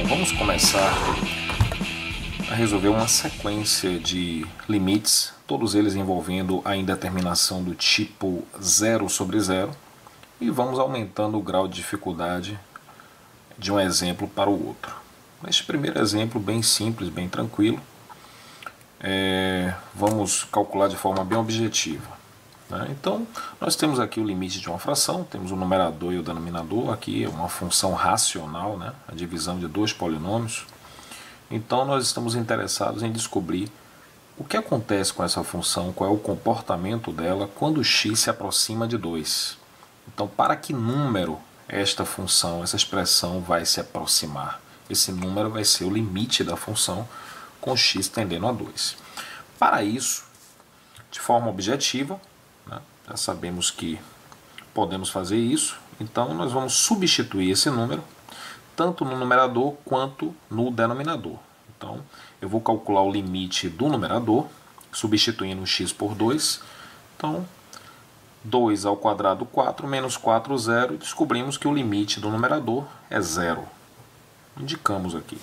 Bom, vamos começar a resolver uma sequência de limites, todos eles envolvendo a indeterminação do tipo 0 sobre 0, e vamos aumentando o grau de dificuldade de um exemplo para o outro. Neste primeiro exemplo, bem simples, bem tranquilo, vamos calcular de forma bem objetiva. Então, nós temos aqui o limite de uma fração, temos o numerador e o denominador, aqui é uma função racional, a divisão de dois polinômios. Então, nós estamos interessados em descobrir o que acontece com essa função, qual é o comportamento dela quando x se aproxima de 2. Então, para que número esta função, essa expressão vai se aproximar? Esse número vai ser o limite da função com x tendendo a 2. Para isso, de forma objetiva, já sabemos que podemos fazer isso, então nós vamos substituir esse número tanto no numerador quanto no denominador. Então eu vou calcular o limite do numerador, substituindo x por 2. Então 2 ao quadrado 4 menos 4, 0, e descobrimos que o limite do numerador é 0. Indicamos aqui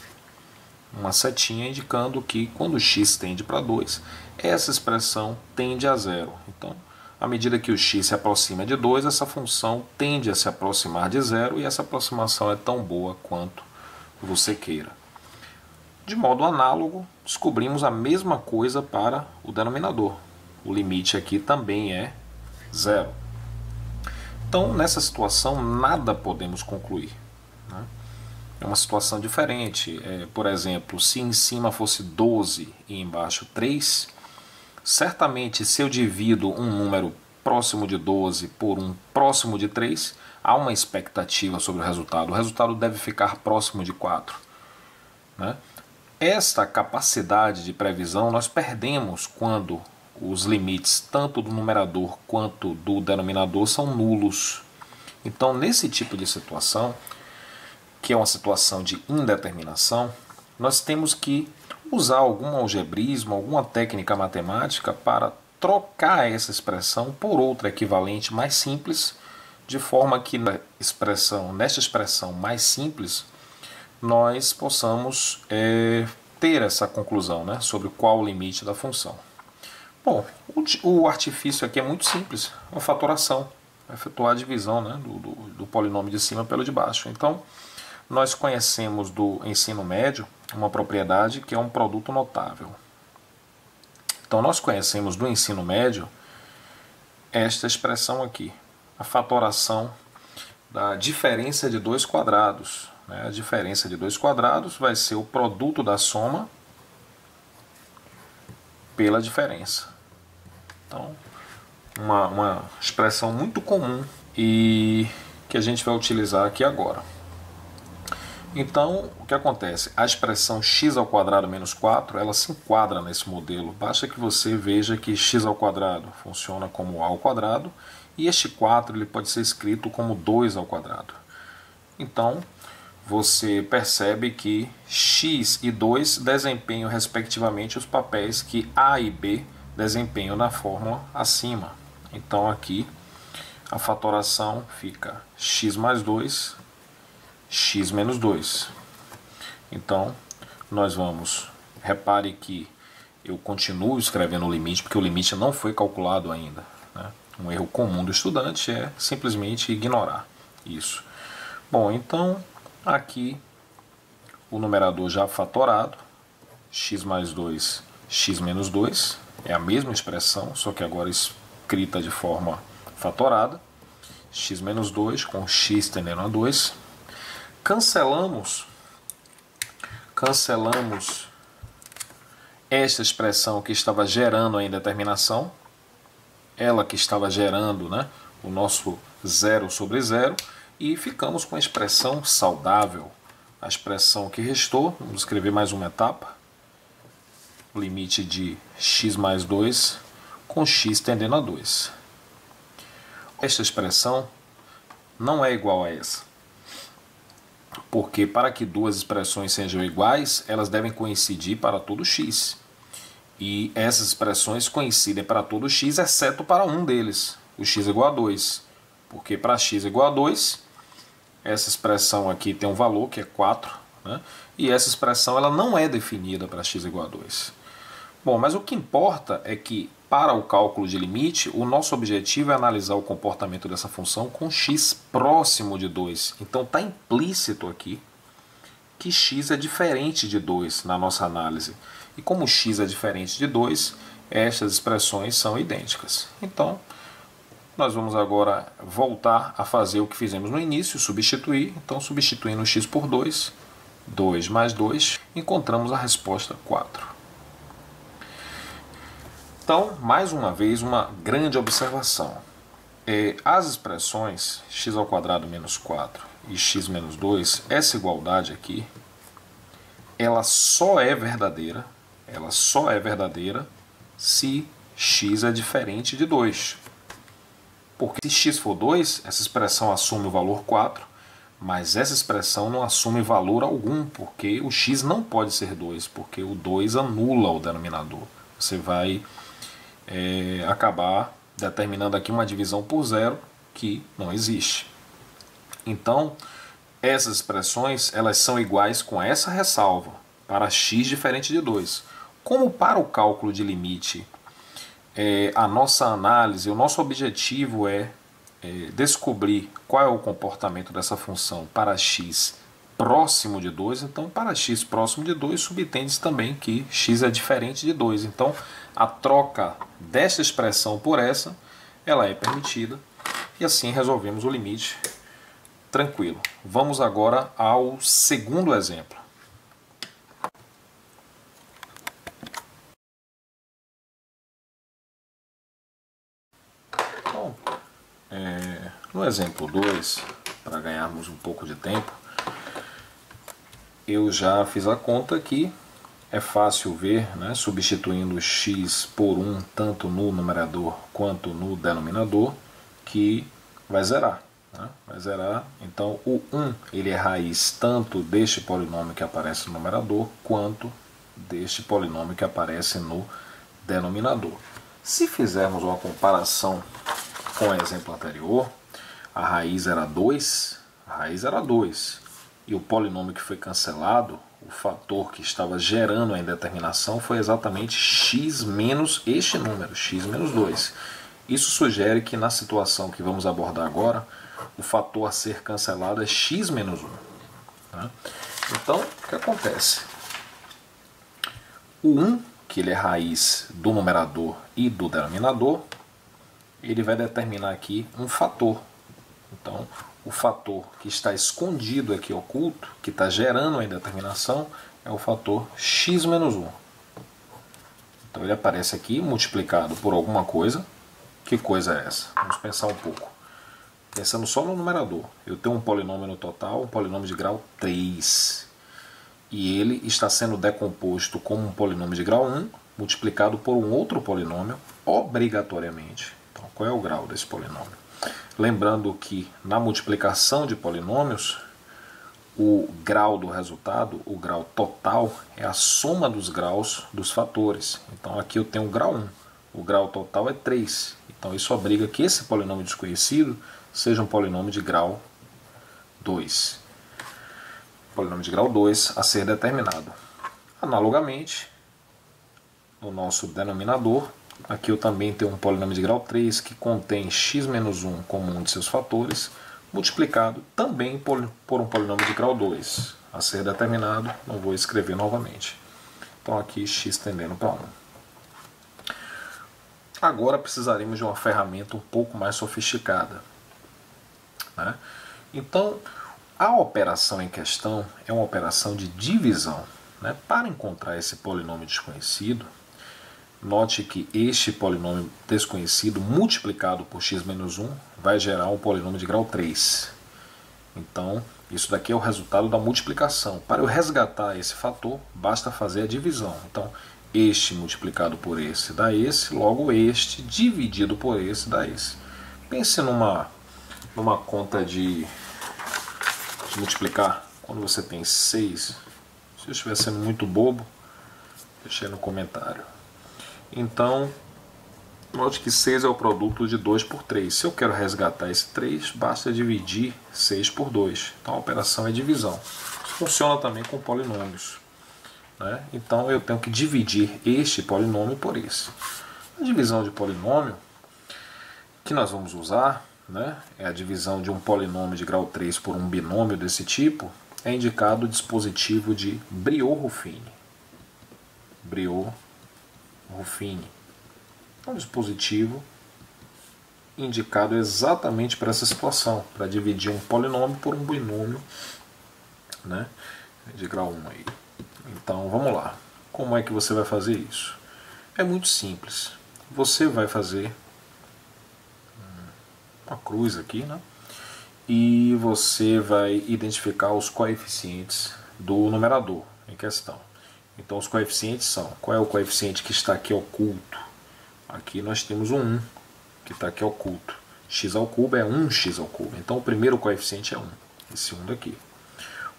uma setinha indicando que quando x tende para 2, essa expressão tende a 0. Então, à medida que o x se aproxima de 2, essa função tende a se aproximar de 0, e essa aproximação é tão boa quanto você queira. De modo análogo, descobrimos a mesma coisa para o denominador. O limite aqui também é 0. Então, nessa situação, nada podemos concluir. É uma situação diferente. Por exemplo, se em cima fosse 12 e embaixo 3, certamente, se eu divido um número próximo de 12 por um próximo de 3, há uma expectativa sobre o resultado. O resultado deve ficar próximo de 4. Esta capacidade de previsão nós perdemos quando os limites, tanto do numerador quanto do denominador, são nulos. Então, nesse tipo de situação, que é uma situação de indeterminação, nós temos que usar algum algebrismo, alguma técnica matemática para trocar essa expressão por outra equivalente mais simples, de forma que nesta expressão mais simples nós possamos ter essa conclusão sobre qual o limite da função. Bom, o artifício aqui é muito simples, uma fatoração, efetuar a divisão do polinômio de cima pelo de baixo. Então, nós conhecemos do ensino médio uma propriedade que é um produto notável. Então, nós conhecemos do ensino médio esta expressão aqui, a fatoração da diferença de dois quadrados. A diferença de dois quadrados vai ser o produto da soma pela diferença. Então, uma expressão muito comum e que a gente vai utilizar aqui agora. Então, o que acontece? A expressão x ao quadrado menos 4, ela se enquadra nesse modelo. Basta que você veja que x ao quadrado funciona como a ao quadrado, e este 4 ele pode ser escrito como 2 ao quadrado. Então, você percebe que x e 2 desempenham respectivamente os papéis que a e b desempenham na fórmula acima. Então, aqui a fatoração fica x mais 2, x menos 2. Então, nós vamos... Repare que eu continuo escrevendo o limite, porque o limite não foi calculado ainda. Um erro comum do estudante é simplesmente ignorar isso. Bom, então, aqui o numerador já fatorado, x mais 2, x menos 2, é a mesma expressão, só que agora escrita de forma fatorada. X menos 2 com x tendendo a 2. Cancelamos esta expressão que estava gerando a indeterminação, ela que estava gerando o nosso 0 sobre 0, e ficamos com a expressão saudável. A expressão que restou, vamos escrever mais uma etapa, o limite de x mais 2 com x tendendo a 2. Esta expressão não é igual a essa, porque para que duas expressões sejam iguais, elas devem coincidir para todo x. E essas expressões coincidem para todo x, exceto para um deles, o x igual a 2. Porque para x igual a 2, essa expressão aqui tem um valor que é 4, né? E essa expressão ela não é definida para x igual a 2. Bom, mas o que importa é que, para o cálculo de limite, o nosso objetivo é analisar o comportamento dessa função com x próximo de 2. Então está implícito aqui que x é diferente de 2 na nossa análise. E como x é diferente de 2, estas expressões são idênticas. Então, nós vamos agora voltar a fazer o que fizemos no início, substituir. Então, substituindo x por 2, 2 mais 2, encontramos a resposta 4. Então, mais uma vez, uma grande observação. As expressões x² menos 4 e x menos 2, essa igualdade aqui, ela só é verdadeira se x é diferente de 2. Porque se x for 2, essa expressão assume o valor 4, mas essa expressão não assume valor algum, porque o x não pode ser 2, porque o 2 anula o denominador. Você vai acabar determinando aqui uma divisão por zero que não existe. Então, essas expressões elas são iguais com essa ressalva, para x diferente de 2. Como para o cálculo de limite, a nossa análise, o nosso objetivo é descobrir qual é o comportamento dessa função para x próximo de 2, então para x próximo de 2 subtende-se também que x é diferente de 2. Então a troca desta expressão por essa, ela é permitida e assim resolvemos o limite tranquilo. Vamos agora ao segundo exemplo. Então, no exemplo 2, para ganharmos um pouco de tempo, eu já fiz a conta aqui. É fácil ver, né, substituindo x por 1 tanto no numerador quanto no denominador, que vai zerar. Né? Vai zerar. Então o 1 ele é raiz tanto deste polinômio que aparece no numerador quanto deste polinômio que aparece no denominador. Se fizermos uma comparação com o exemplo anterior, a raiz era 2, e o polinômio que foi cancelado, o fator que estava gerando a indeterminação, foi exatamente x menos este número, x menos 2. Isso sugere que na situação que vamos abordar agora, o fator a ser cancelado é x menos 1. Tá? Então, o que acontece? O 1, que ele é raiz do numerador e do denominador, ele vai determinar aqui um fator. Então, o fator que está escondido aqui, oculto, que está gerando a indeterminação, é o fator x menos 1. Então ele aparece aqui multiplicado por alguma coisa. Que coisa é essa? Vamos pensar um pouco. Pensando só no numerador. Eu tenho um polinômio no total, um polinômio de grau 3. E ele está sendo decomposto como um polinômio de grau 1, multiplicado por um outro polinômio, obrigatoriamente. Então, qual é o grau desse polinômio? Lembrando que na multiplicação de polinômios, o grau do resultado, o grau total, é a soma dos graus dos fatores. Então aqui eu tenho o grau 1, o grau total é 3. Então isso obriga que esse polinômio desconhecido seja um polinômio de grau 2. Polinômio de grau 2 a ser determinado. Analogamente, no nosso denominador, aqui eu também tenho um polinômio de grau 3 que contém x menos 1 como um de seus fatores, multiplicado também por um polinômio de grau 2, a ser determinado, não vou escrever novamente. Então aqui x tendendo para 1. Agora precisaremos de uma ferramenta um pouco mais sofisticada. Né? Então, a operação em questão é uma operação de divisão. Né? Para encontrar esse polinômio desconhecido, note que este polinômio desconhecido multiplicado por x menos 1 vai gerar um polinômio de grau 3. Então, isso daqui é o resultado da multiplicação. Para eu resgatar esse fator, basta fazer a divisão. Então, este multiplicado por esse dá esse, logo este dividido por esse dá esse. Pense numa conta de multiplicar. Quando você tem 6, se eu estiver sendo muito bobo, deixe aí no comentário. Então, note que 6 é o produto de 2 por 3. Se eu quero resgatar esse 3, basta dividir 6 por 2. Então a operação é divisão. funciona também com polinômios, né? Então eu tenho que dividir este polinômio por esse. A divisão de polinômio que nós vamos usar, né, é a divisão de um polinômio de grau 3 por um binômio desse tipo, é indicado o dispositivo de Briot-Ruffini. Briot-Ruffini. É um dispositivo indicado exatamente para essa situação, para dividir um polinômio por um binômio, né, de grau 1 aí. Então vamos lá. Como é que você vai fazer isso? É muito simples. Você vai fazer uma cruz aqui, né? E você vai identificar os coeficientes do numerador em questão. Então os coeficientes são, qual é o coeficiente que está aqui oculto? Aqui nós temos um 1, que está aqui oculto. X ao cubo é 1x ao cubo. Então o primeiro coeficiente é 1, esse 1 daqui.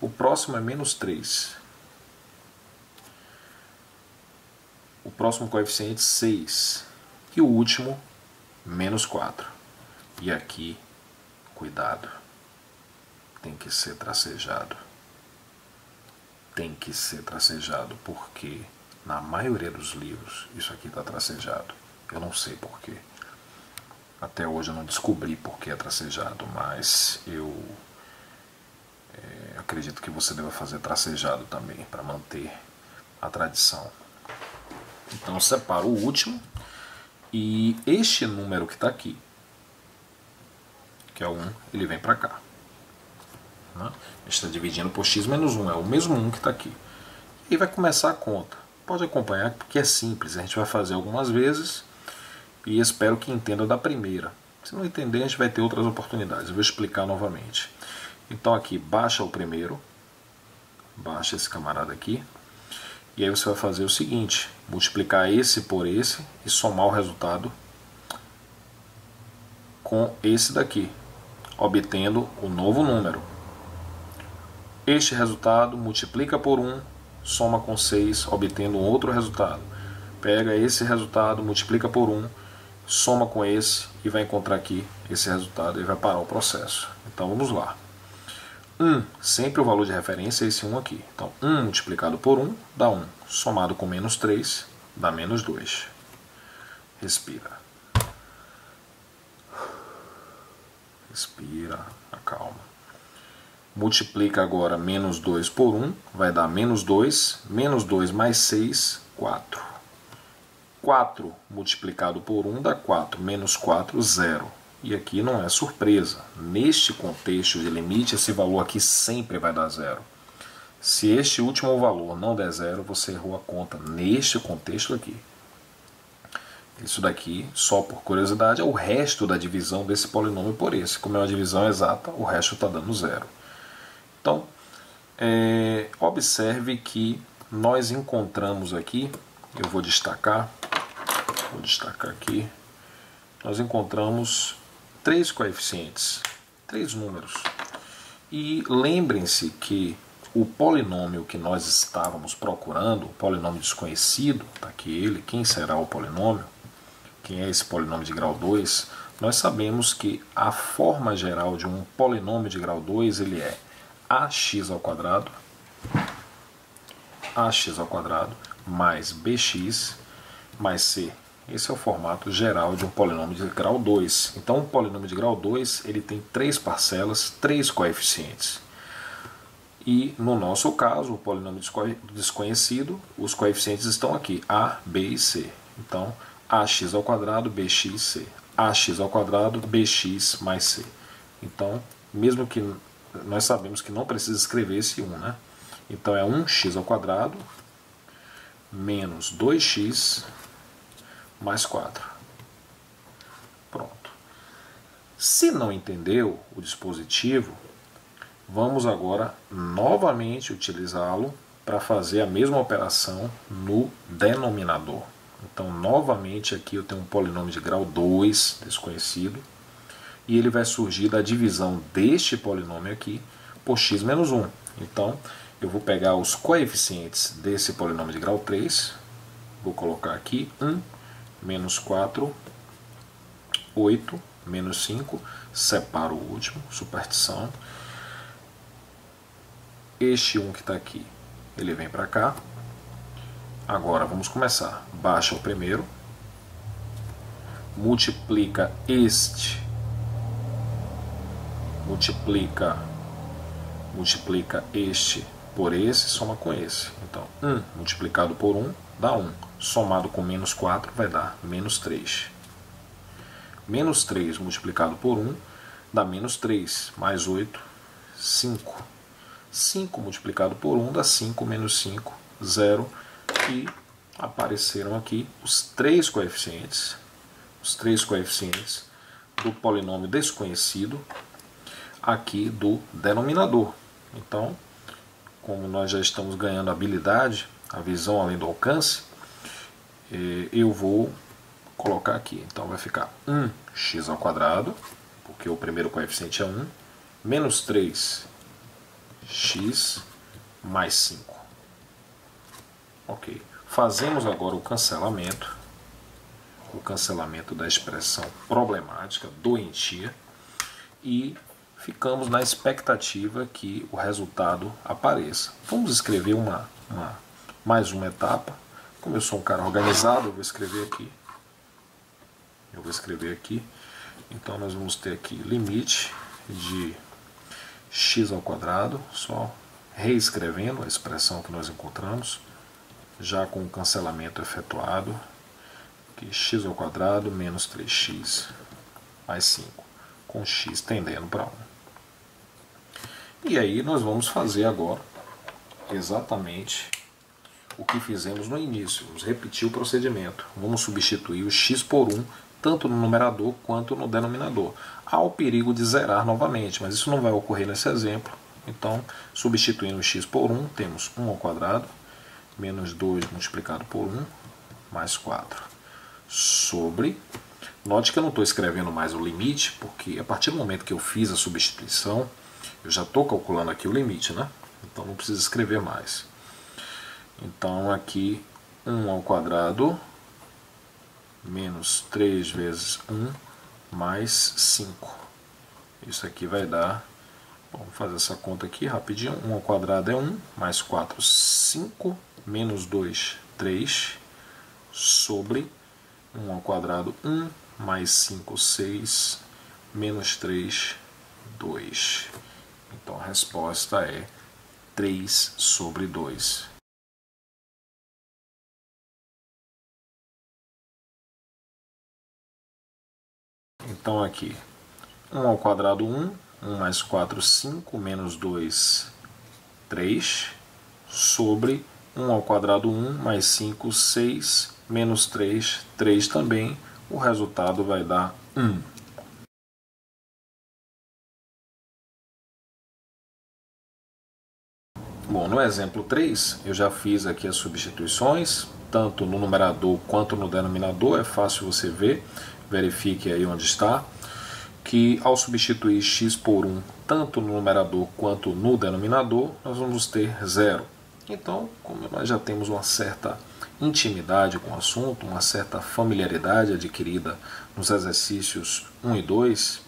O próximo é menos 3. O próximo coeficiente 6. E o último, menos 4. E aqui, cuidado, tem que ser tracejado. Tem que ser tracejado, porque na maioria dos livros isso aqui está tracejado. Eu não sei porquê. Até hoje eu não descobri por que é tracejado, mas eu acredito que você deva fazer tracejado também, para manter a tradição. Então separa o último, e este número que está aqui, que é o 1, ele vem para cá. Né? A gente está dividindo por x menos 1, é o mesmo 1 que está aqui. E vai começar a conta. Pode acompanhar porque é simples, a gente vai fazer algumas vezes e espero que entenda da primeira. Se não entender, a gente vai ter outras oportunidades. Eu vou explicar novamente. Então aqui, baixa o primeiro, baixa esse camarada aqui, e aí você vai fazer o seguinte, multiplicar esse por esse e somar o resultado com esse daqui, obtendo o novo número. Este resultado multiplica por 1, soma com 6, obtendo um outro resultado. Pega esse resultado, multiplica por 1, soma com esse e vai encontrar aqui esse resultado e vai parar o processo. Então vamos lá. 1, sempre o valor de referência é esse 1 aqui. Então 1 multiplicado por 1 dá 1, somado com menos 3 dá menos 2. Respira. Respira, acalma. Multiplica agora menos 2 por 1, vai dar menos 2 mais 6, 4. 4 multiplicado por 1 dá 4, menos 4, 0. E aqui não é surpresa. Neste contexto de limite, esse valor aqui sempre vai dar 0. Se este último valor não der 0, você errou a conta neste contexto aqui. Isso daqui, só por curiosidade, é o resto da divisão desse polinômio por esse. Como é uma divisão exata, o resto está dando 0. Então, observe que nós encontramos aqui, eu vou destacar aqui, nós encontramos 3 coeficientes, 3 números. E lembrem-se que o polinômio que nós estávamos procurando, o polinômio desconhecido, está aqui ele, quem será o polinômio? Quem é esse polinômio de grau 2? Nós sabemos que a forma geral de um polinômio de grau 2 ele é ax ao quadrado mais bx mais c. Esse é o formato geral de um polinômio de grau 2. Então, o polinômio de grau 2 ele tem 3 parcelas, 3 coeficientes. E, no nosso caso, o polinômio desconhecido, os coeficientes estão aqui, a, b e c. Então, ax ao quadrado, bx, c. Ax ao quadrado, bx mais c. Então, mesmo que nós sabemos que não precisa escrever esse 1, né? Então, é 1x ao quadrado menos 2x mais 4. Pronto. Se não entendeu o dispositivo, vamos agora novamente utilizá-lo para fazer a mesma operação no denominador. Então, novamente aqui eu tenho um polinômio de grau 2 desconhecido e ele vai surgir da divisão deste polinômio aqui por x menos 1. Então, eu vou pegar os coeficientes desse polinômio de grau 3, vou colocar aqui 1, menos 4, 8, menos 5, separo o último, superstição. este 1 que está aqui, ele vem para cá. Agora vamos começar. Baixa o primeiro, multiplica este, multiplica este por esse, soma com esse. Então, 1 multiplicado por 1 dá 1. Somado com menos 4 vai dar menos 3. Menos 3 multiplicado por 1 dá menos 3. Mais 8, 5. 5 multiplicado por 1 dá 5, menos 5, 0. E apareceram aqui os três coeficientes do polinômio desconhecido aqui do denominador. Então, como nós já estamos ganhando habilidade, a visão além do alcance, eu vou colocar aqui. Então vai ficar 1x ao quadrado, porque o primeiro coeficiente é 1, menos 3x mais 5. Ok. Fazemos agora o cancelamento da expressão problemática, doentia, e ficamos na expectativa que o resultado apareça. Vamos escrever mais uma etapa. Como eu sou um cara organizado, eu vou escrever aqui. Então nós vamos ter aqui limite de x ao quadrado, só reescrevendo a expressão que nós encontramos, já com o cancelamento efetuado, que x ao quadrado menos 3x mais 5, com x tendendo para 1. E aí nós vamos fazer agora exatamente o que fizemos no início. Vamos repetir o procedimento. Vamos substituir o x por 1, tanto no numerador quanto no denominador. Há o perigo de zerar novamente, mas isso não vai ocorrer nesse exemplo. Então, substituindo o x por 1, temos 1 ao quadrado, menos 2 multiplicado por 1, mais 4. Sobre, note que eu não estou escrevendo mais o limite, porque a partir do momento que eu fiz a substituição, eu já estou calculando aqui o limite, né? Então não preciso escrever mais. Então aqui 1 ao quadrado, menos 3 vezes 1, mais 5. Isso aqui vai dar, vamos fazer essa conta aqui rapidinho, 1 ao quadrado é 1, mais 4, 5, menos 2, 3, sobre 1 ao quadrado, 1, mais 5, 6, menos 3, 2. Então a resposta é 3 sobre 2. Então aqui, 1 ao quadrado 1, 1 mais 4, 5, menos 2, 3, sobre 1 ao quadrado 1, mais 5, 6, menos 3, 3 também. O resultado vai dar 1. Bom, no exemplo 3, eu já fiz aqui as substituições, tanto no numerador quanto no denominador. É fácil você ver, verifique aí onde está, que ao substituir x por 1, tanto no numerador quanto no denominador, nós vamos ter 0. Então, como nós já temos uma certa intimidade com o assunto, uma certa familiaridade adquirida nos exercícios 1 e 2,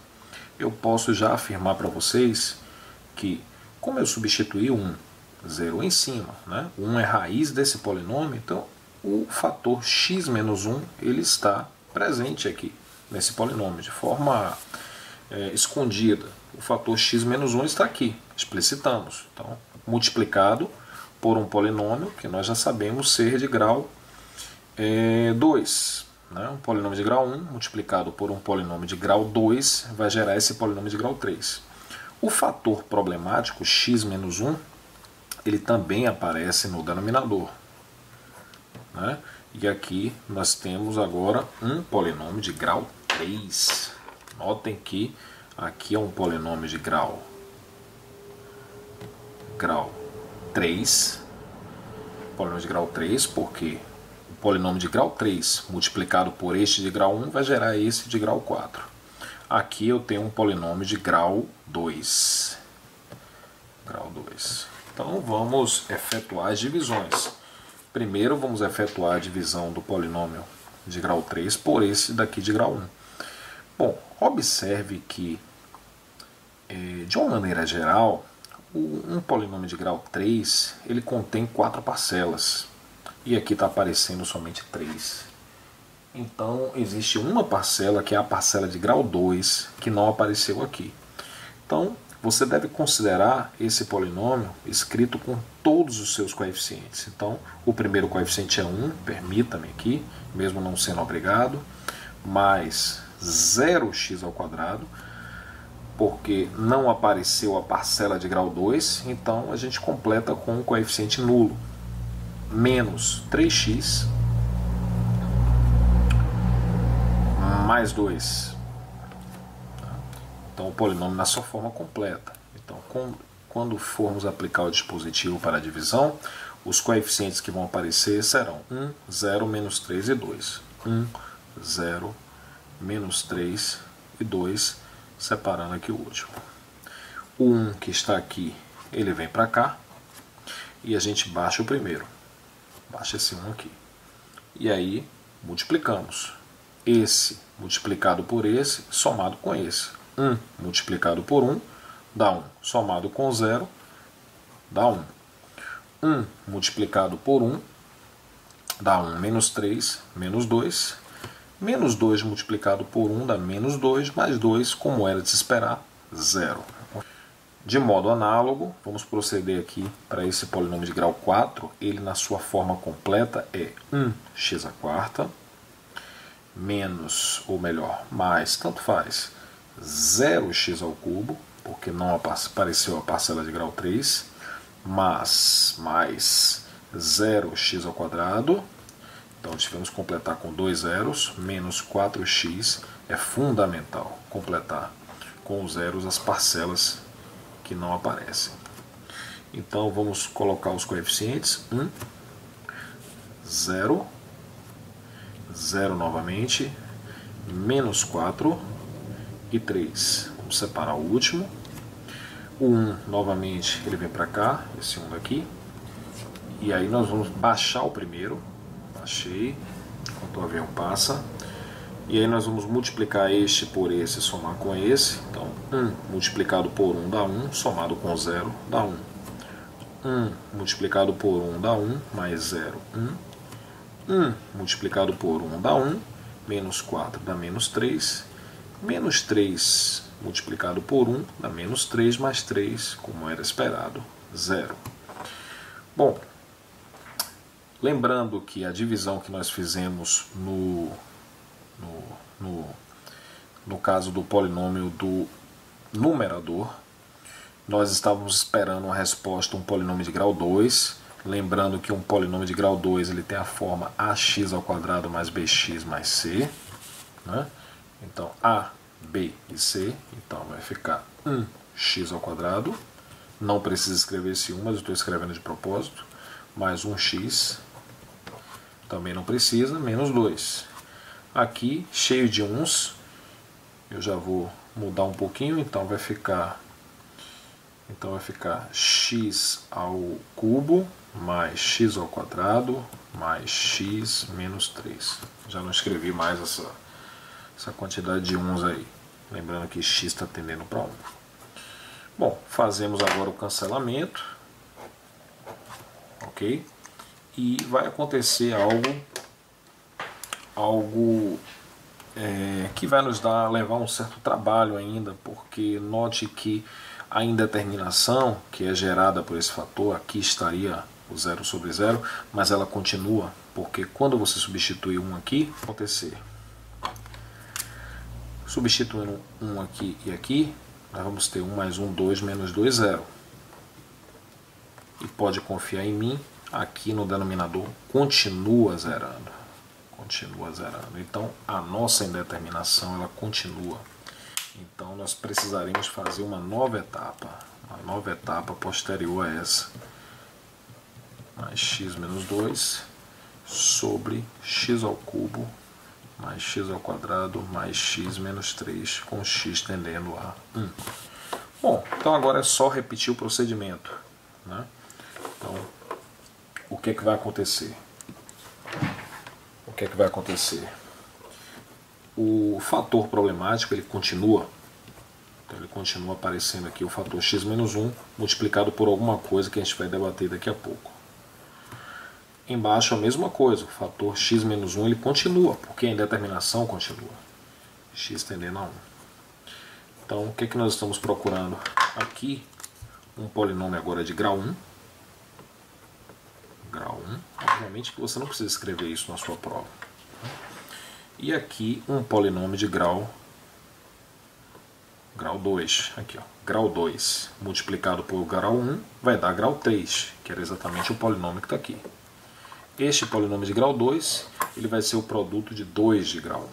eu posso já afirmar para vocês que, como eu substituí 0 em cima, né? 1 é raiz desse polinômio, então o fator x menos 1 ele está presente aqui nesse polinômio, de forma escondida. O fator x menos 1 está aqui, explicitamos. Então, multiplicado por um polinômio que nós já sabemos ser de grau 2. Né? Um polinômio de grau 1 multiplicado por um polinômio de grau 2 vai gerar esse polinômio de grau 3. O fator problemático, x menos 1, ele também aparece no denominador. Né? E aqui nós temos agora um polinômio de grau 3. Notem que aqui é um polinômio de grau 3. Polinômio de grau 3, porque o polinômio de grau 3 multiplicado por este de grau 1 vai gerar esse de grau 4. Aqui eu tenho um polinômio de grau 2. Então vamos efetuar as divisões. Primeiro vamos efetuar a divisão do polinômio de grau 3 por esse daqui de grau 1. Bom, observe que, de uma maneira geral, Um polinômio de grau 3, ele contém 4 parcelas. E aqui está aparecendo somente 3. Então, existe uma parcela, que é a parcela de grau 2, que não apareceu aqui. Então, você deve considerar esse polinômio escrito com todos os seus coeficientes. Então, o primeiro coeficiente é 1, permita-me aqui, mesmo não sendo obrigado, mais 0x², porque não apareceu a parcela de grau 2, então a gente completa com um coeficiente nulo, menos 3x mais 2. Então o polinômio na sua forma completa. Então quando formos aplicar o dispositivo para a divisão, os coeficientes que vão aparecer serão 1, 0, menos 3 e 2. 1, 0, menos 3 e 2, separando aqui o último. O 1 que está aqui, ele vem para cá, e a gente baixa o primeiro. Baixa esse 1 aqui. E aí, multiplicamos. Esse multiplicado por esse, somado com esse. 1 multiplicado por 1, dá 1. Somado com 0, dá 1. 1 multiplicado por 1, dá 1. Menos 3, menos 2. Menos 2 multiplicado por 1 dá menos 2, mais 2, como era de se esperar, 0. De modo análogo, vamos proceder aqui para esse polinômio de grau 4. Ele, na sua forma completa, é 1x², menos, ou melhor, mais, tanto faz, 0x², porque não apareceu a parcela de grau 3, mais 0x². Então, tivemos que completar com 2 zeros, menos 4x. É fundamental completar com os zeros as parcelas que não aparecem. Então, vamos colocar os coeficientes. 1, 0, 0 novamente, menos 4 e 3. Vamos separar o último. O 1, novamente, ele vem para cá, esse 1 daqui. E aí nós vamos baixar o primeiro. Baixei, enquanto o avião passa. E aí nós vamos multiplicar este por esse e somar com esse. Então, 1 multiplicado por 1 dá 1, somado com 0 dá 1. 1 multiplicado por 1 dá 1, mais 0, 1. 1 multiplicado por 1 dá 1, menos 4 dá menos 3. Menos 3 multiplicado por 1 dá menos 3, mais 3, como era esperado, 0. Bom, lembrando que a divisão que nós fizemos no caso do polinômio do numerador, nós estávamos esperando uma resposta, um polinômio de grau 2. Lembrando que um polinômio de grau 2 ele tem a forma ax² mais bx mais c. Né? Então, a, b e c. Então, vai ficar 1x². Não precisa escrever esse 1, mas eu estou escrevendo de propósito. Mais 1x. Também não precisa, menos 2. Aqui, cheio de 1s, eu já vou mudar um pouquinho, então vai ficar x ao cubo mais x² mais x menos 3. Já não escrevi mais essa quantidade de 1s aí. Lembrando que x está tendendo para 1. Bom, fazemos agora o cancelamento. Ok? E vai acontecer algo que vai nos levar um certo trabalho ainda, porque note que a indeterminação que é gerada por esse fator, aqui estaria o 0 sobre 0, mas ela continua, porque quando você substitui 1 aqui, vai acontecer. Substituindo 1 aqui e aqui, nós vamos ter 1 mais 1, 2, menos 2, 0. E pode confiar em mim, aqui no denominador continua zerando. Continua zerando. Então, a nossa indeterminação, ela continua. Então, nós precisaremos fazer uma nova etapa posterior a essa. Mais x menos 2 sobre x ao cubo mais x² mais x menos 3, com x tendendo a 1. Bom, então agora é só repetir o procedimento. Né? Então, o que vai acontecer? O que vai acontecer? O fator problemático ele continua. Então, ele continua aparecendo aqui o fator x menos 1 multiplicado por alguma coisa que a gente vai debater daqui a pouco. Embaixo a mesma coisa, o fator x menos 1 ele continua, porque a indeterminação continua. X tendendo a 1. Então, o que é que nós estamos procurando? Aqui, um polinômio agora de grau 1. Grau 1. Obviamente que você não precisa escrever isso na sua prova. E aqui, um polinômio de grau 2. Aqui, ó, grau 2 multiplicado por grau 1 vai dar grau 3, que era exatamente o polinômio que está aqui. Este polinômio de grau 2 ele vai ser o produto de 2 de grau 1.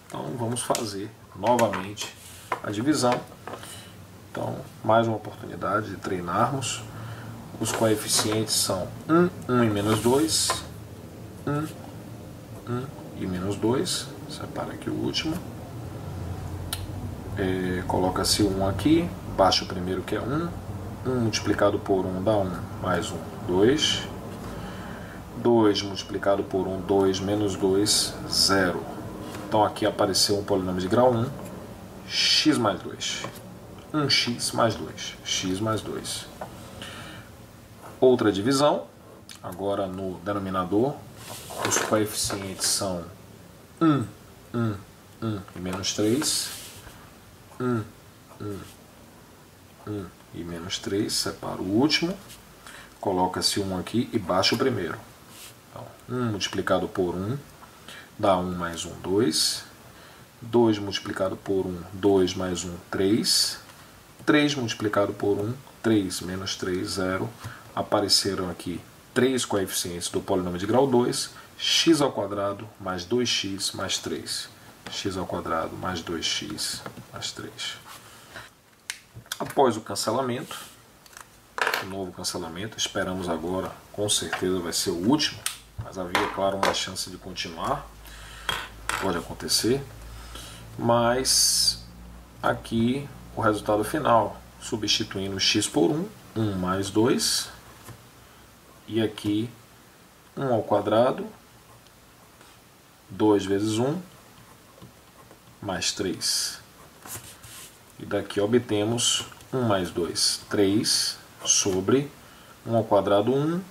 Então, vamos fazer novamente a divisão. Então, mais uma oportunidade de treinarmos. Os coeficientes são 1, 1 e menos 2, 1, 1 e menos 2. Separa aqui o último. Coloca-se 1 aqui, baixa o primeiro que é 1. 1 multiplicado por 1 dá 1, mais 1, 2. 2 multiplicado por 1, 2 menos 2, 0. Então aqui apareceu um polinômio de grau 1, x mais 2. 1x mais 2, x mais 2. Outra divisão, agora no denominador, os coeficientes são 1, 1, 1 e menos 3. 1, 1, 1 e menos 3, separa o último, coloca-se 1 aqui e baixa o primeiro. Então, 1 multiplicado por 1 dá 1 mais 1, 2. 2 multiplicado por 1, 2 mais 1, 3. 3 multiplicado por 1, 3 menos 3, 0. Apareceram aqui 3 coeficientes do polinômio de grau 2, x ao quadrado mais 2x mais 3. X ao quadrado mais 2x mais 3. Após o cancelamento, o novo cancelamento, esperamos agora, com certeza vai ser o último, mas havia, claro, uma chance de continuar, pode acontecer, mas aqui o resultado final, substituindo x por 1, 1 mais 2, e aqui 1 ao quadrado, 2 vezes 1, mais 3. E daqui obtemos 1 mais 2, 3, sobre 1 ao quadrado, 1,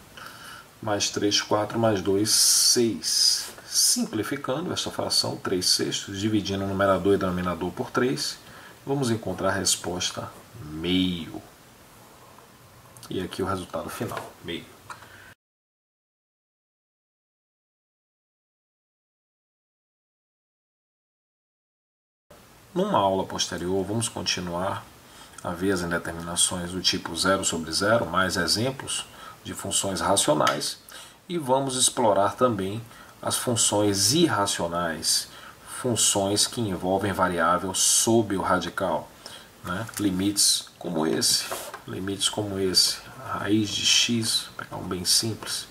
mais 3, 4, mais 2, 6. Simplificando essa fração, 3 sextos, dividindo o numerador e denominador por 3, vamos encontrar a resposta meio. E aqui o resultado final, meio. Numa aula posterior, vamos continuar a ver as indeterminações do tipo 0 sobre 0, mais exemplos de funções racionais, e vamos explorar também as funções irracionais, funções que envolvem variável sob o radical, né? Limites como esse, a raiz de x, vou pegar um bem simples.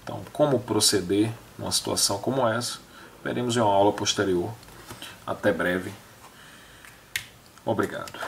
Então, como proceder numa situação como essa, veremos em uma aula posterior. Até breve. Obrigado.